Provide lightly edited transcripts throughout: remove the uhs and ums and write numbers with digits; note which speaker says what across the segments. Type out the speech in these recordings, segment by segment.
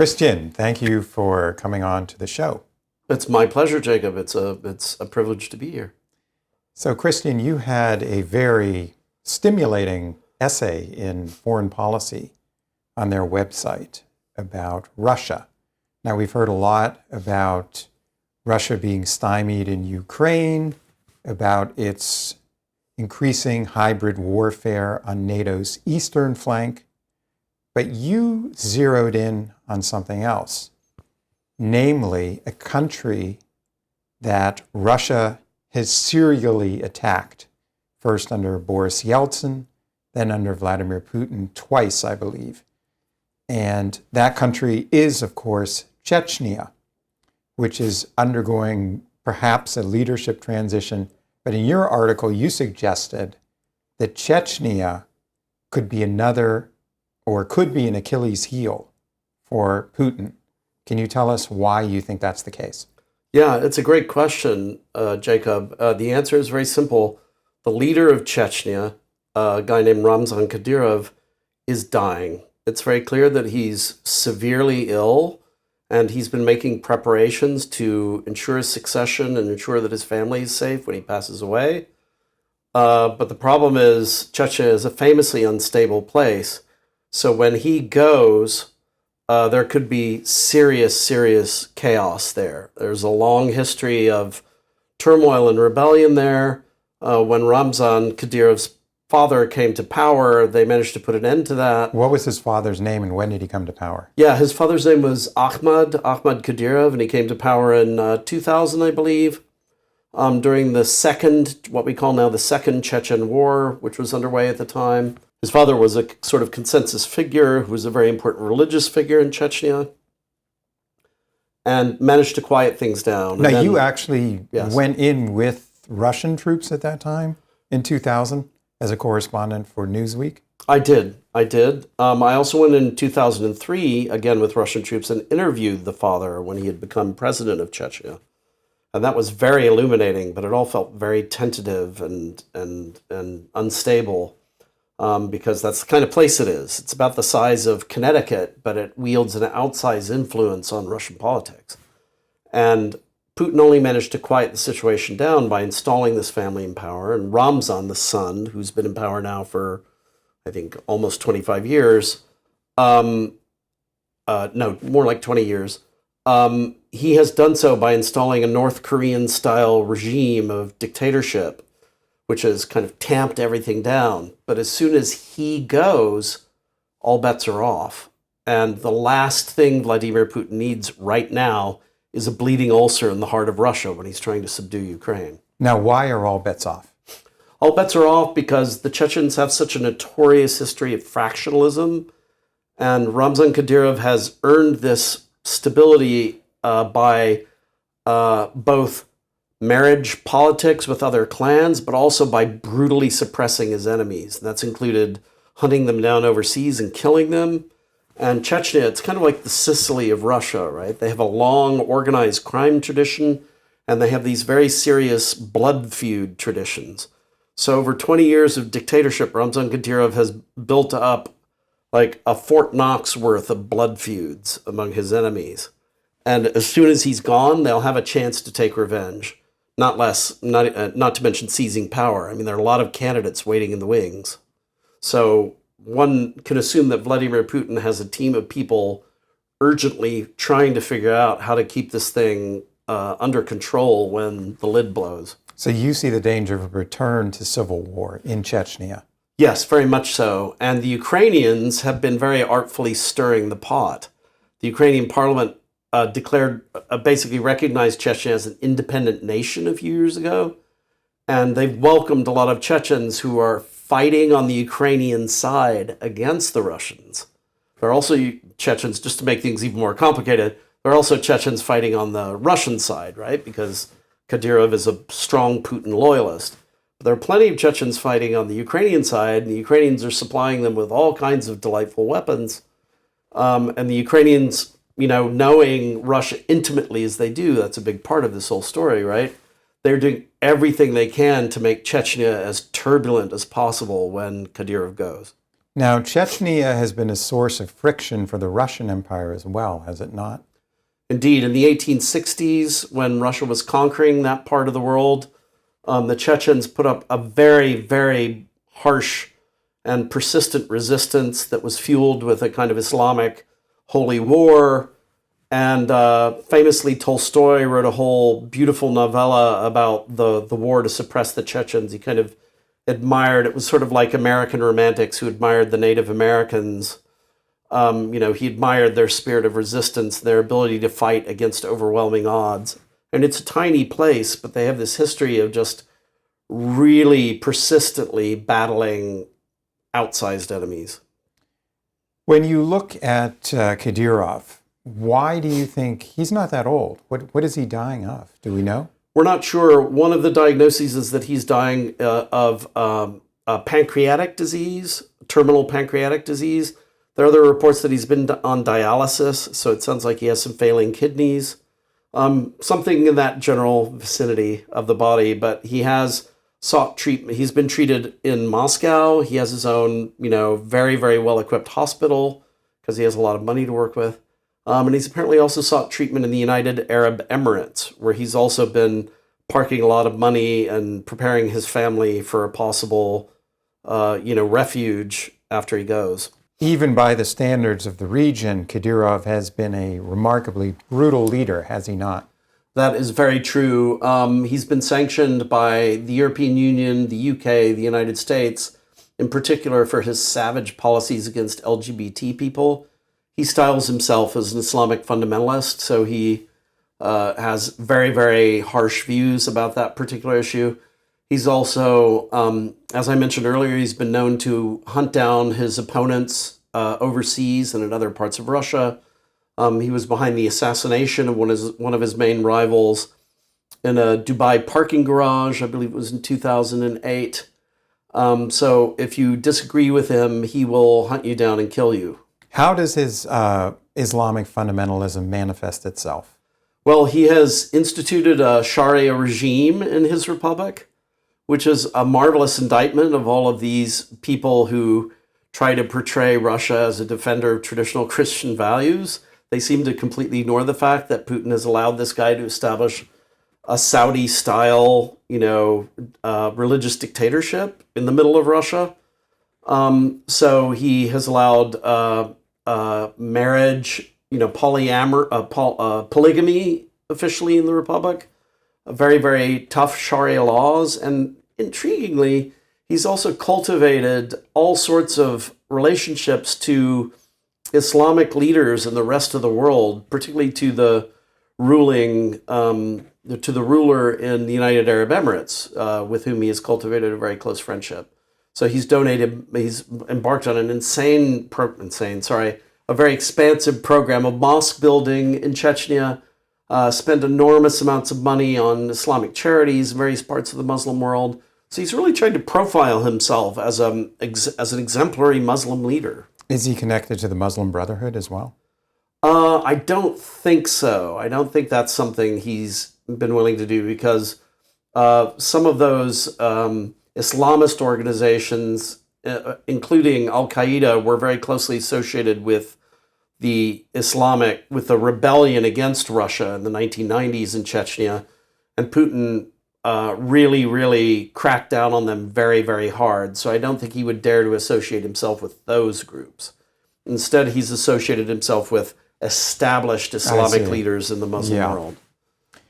Speaker 1: Christian, thank you for coming on to the show.
Speaker 2: It's my pleasure, Jacob. It's a privilege to be here.
Speaker 1: So, Christian, you had a very stimulating essay in Foreign Policy on their website about Russia. Now, we've heard a lot about Russia being stymied in Ukraine, about its increasing hybrid warfare on NATO's eastern flank, but you zeroed in on something else, namely a country that Russia has serially attacked, first under Boris Yeltsin, then under Vladimir Putin, twice, I believe. And that country is, of course, Chechnya, which is undergoing perhaps a leadership transition. But in your article, you suggested that Chechnya could be another, or could be an Achilles heel for Putin. Can you tell us why you think that's the case?
Speaker 2: Yeah, it's a great question, Jacob. The answer is very simple. The leader of Chechnya, a guy named Ramzan Kadyrov, is dying. It's very clear that he's severely ill, and he's been making preparations to ensure his succession and ensure that his family is safe when he passes away. But the problem is Chechnya is a famously unstable place. So when he goes, there could be serious chaos there. There's a long history of turmoil and rebellion there. When Ramzan Kadyrov's father came to power, they managed to put an end to that.
Speaker 1: What was his father's name and when did he come to power?
Speaker 2: Yeah, his father's name was Ahmad Kadyrov, and he came to power in 2000, I believe, during the second, what we call now the Second Chechen War, which was underway at the time. His father was a sort of consensus figure who was a very important religious figure in Chechnya and managed to quiet things down.
Speaker 1: Now, you actually went in with Russian troops at that time in 2000 as a correspondent for Newsweek?
Speaker 2: I did. I also went in 2003, again with Russian troops, and interviewed the father when he had become president of Chechnya. And that was very illuminating, but it all felt very tentative and unstable. Because that's the kind of place it is. It's about the size of Connecticut, but it wields an outsized influence on Russian politics. And Putin only managed to quiet the situation down by installing this family in power. And Ramzan, the son, who's been in power now for, I think, almost 25 years, no, more like 20 years, he has done so by installing a North Korean-style regime of dictatorship, which has kind of tamped everything down. But as soon as he goes, all bets are off. And the last thing Vladimir Putin needs right now is a bleeding ulcer in the heart of Russia when he's trying to subdue Ukraine.
Speaker 1: Now, why are all bets off?
Speaker 2: All bets are off because the Chechens have such a notorious history of fractionalism, and Ramzan Kadyrov has earned this stability by both marriage politics with other clans, but also by brutally suppressing his enemies. And that's included hunting them down overseas and killing them. And Chechnya, it's kind of like the Sicily of Russia, right? They have a long organized crime tradition, and they have these very serious blood feud traditions. So over 20 years of dictatorship, Ramzan Kadyrov has built up like a Fort Knox worth of blood feuds among his enemies. And as soon as he's gone, they'll have a chance to take revenge. Not to mention seizing power. I mean, there are a lot of candidates waiting in the wings. So one can assume that Vladimir Putin has a team of people urgently trying to figure out how to keep this thing under control when the lid blows.
Speaker 1: So you see the danger of a return to civil war in Chechnya?
Speaker 2: Yes, very much so. And the Ukrainians have been very artfully stirring the pot. The Ukrainian parliament basically recognized Chechnya as an independent nation a few years ago. And they've welcomed a lot of Chechens who are fighting on the Ukrainian side against the Russians. There are also Chechens, just to make things even more complicated, there are also Chechens fighting on the Russian side, right? Because Kadyrov is a strong Putin loyalist. But there are plenty of Chechens fighting on the Ukrainian side, and the Ukrainians are supplying them with all kinds of delightful weapons. And the Ukrainians, knowing Russia intimately as they do, that's a big part of this whole story, right? They're doing everything they can to make Chechnya as turbulent as possible when Kadyrov goes.
Speaker 1: Now, Chechnya has been a source of friction for the Russian Empire as well, has it not?
Speaker 2: Indeed, in the 1860s, when Russia was conquering that part of the world, the Chechens put up a very, very harsh and persistent resistance that was fueled with a kind of Islamic holy war. And famously, Tolstoy wrote a whole beautiful novella about the war to suppress the Chechens. He kind of admired, it was sort of like American romantics who admired the Native Americans. He admired their spirit of resistance, their ability to fight against overwhelming odds. And it's a tiny place, but they have this history of just really persistently battling outsized enemies.
Speaker 1: When you look at Kadyrov, why do you think he's not that old? What is he dying of? Do we know?
Speaker 2: We're not sure. One of the diagnoses is that he's dying of pancreatic disease, terminal pancreatic disease. There are other reports that he's been on dialysis, so it sounds like he has some failing kidneys, something in that general vicinity of the body. But he has sought treatment. He's been treated in Moscow. He has his own, very, very well-equipped hospital because he has a lot of money to work with. And he's apparently also sought treatment in the United Arab Emirates, where he's also been parking a lot of money and preparing his family for a possible, refuge after he goes.
Speaker 1: Even by the standards of the region, Kadyrov has been a remarkably brutal leader, has he not?
Speaker 2: That is very true. He's been sanctioned by the European Union, the UK, the United States, in particular for his savage policies against LGBT people. He styles himself as an Islamic fundamentalist, so he has very, very harsh views about that particular issue. He's also, as I mentioned earlier, he's been known to hunt down his opponents overseas and in other parts of Russia. He was behind the assassination of one of his main rivals in a Dubai parking garage. I believe it was in 2008. So if you disagree with him, he will hunt you down and kill you.
Speaker 1: How does his Islamic fundamentalism manifest itself?
Speaker 2: Well, he has instituted a Sharia regime in his republic, which is a marvelous indictment of all of these people who try to portray Russia as a defender of traditional Christian values. They seem to completely ignore the fact that Putin has allowed this guy to establish a Saudi-style, religious dictatorship in the middle of Russia. So he has allowed marriage, polygamy officially in the Republic, very, very tough Sharia laws. And intriguingly, he's also cultivated all sorts of relationships to Islamic leaders in the rest of the world, particularly to the ruler in the United Arab Emirates, with whom he has cultivated a very close friendship. So he's embarked on a very expansive program of mosque building in Chechnya, spent enormous amounts of money on Islamic charities in various parts of the Muslim world. So he's really tried to profile himself as an exemplary Muslim leader.
Speaker 1: Is he connected to the Muslim Brotherhood as well?
Speaker 2: I don't think so. I don't think that's something he's been willing to do because some of those Islamist organizations, including Al-Qaeda, were very closely associated with the rebellion against Russia in the 1990s in Chechnya. And Putin really, really cracked down on them very, very hard. So I don't think he would dare to associate himself with those groups. Instead, he's associated himself with established Islamic leaders in the Muslim world.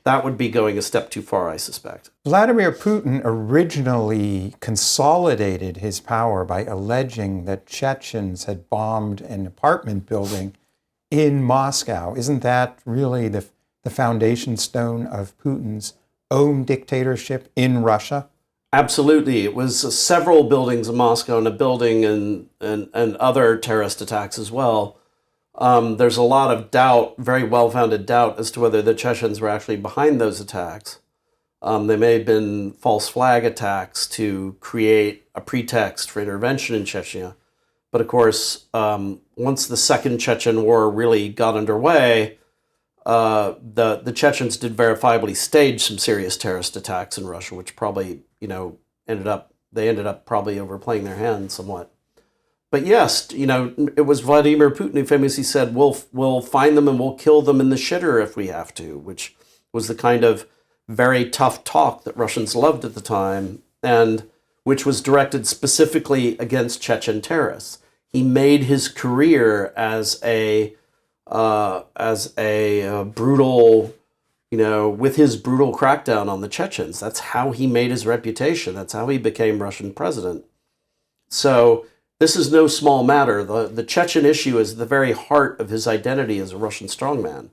Speaker 2: That would be going a step too far, I suspect.
Speaker 1: Vladimir Putin originally consolidated his power by alleging that Chechens had bombed an apartment building in Moscow. Isn't that really the foundation stone of Putin's own dictatorship in Russia?
Speaker 2: Absolutely. It was several buildings in Moscow and a building and other terrorist attacks as well. There's a lot of doubt, very well-founded doubt, as to whether the Chechens were actually behind those attacks. They may have been false flag attacks to create a pretext for intervention in Chechnya. But of course, once the Second Chechen War really got underway, the Chechens did verifiably stage some serious terrorist attacks in Russia, which probably, ended up probably overplaying their hand somewhat. But yes, it was Vladimir Putin who famously said, "We'll find them and we'll kill them in the shitter if we have to," which was the kind of very tough talk that Russians loved at the time, and which was directed specifically against Chechen terrorists. He made his career as a brutal, with his brutal crackdown on the Chechens. That's how he made his reputation. That's how he became Russian president. So this is no small matter. The Chechen issue is the very heart of his identity as a Russian strongman.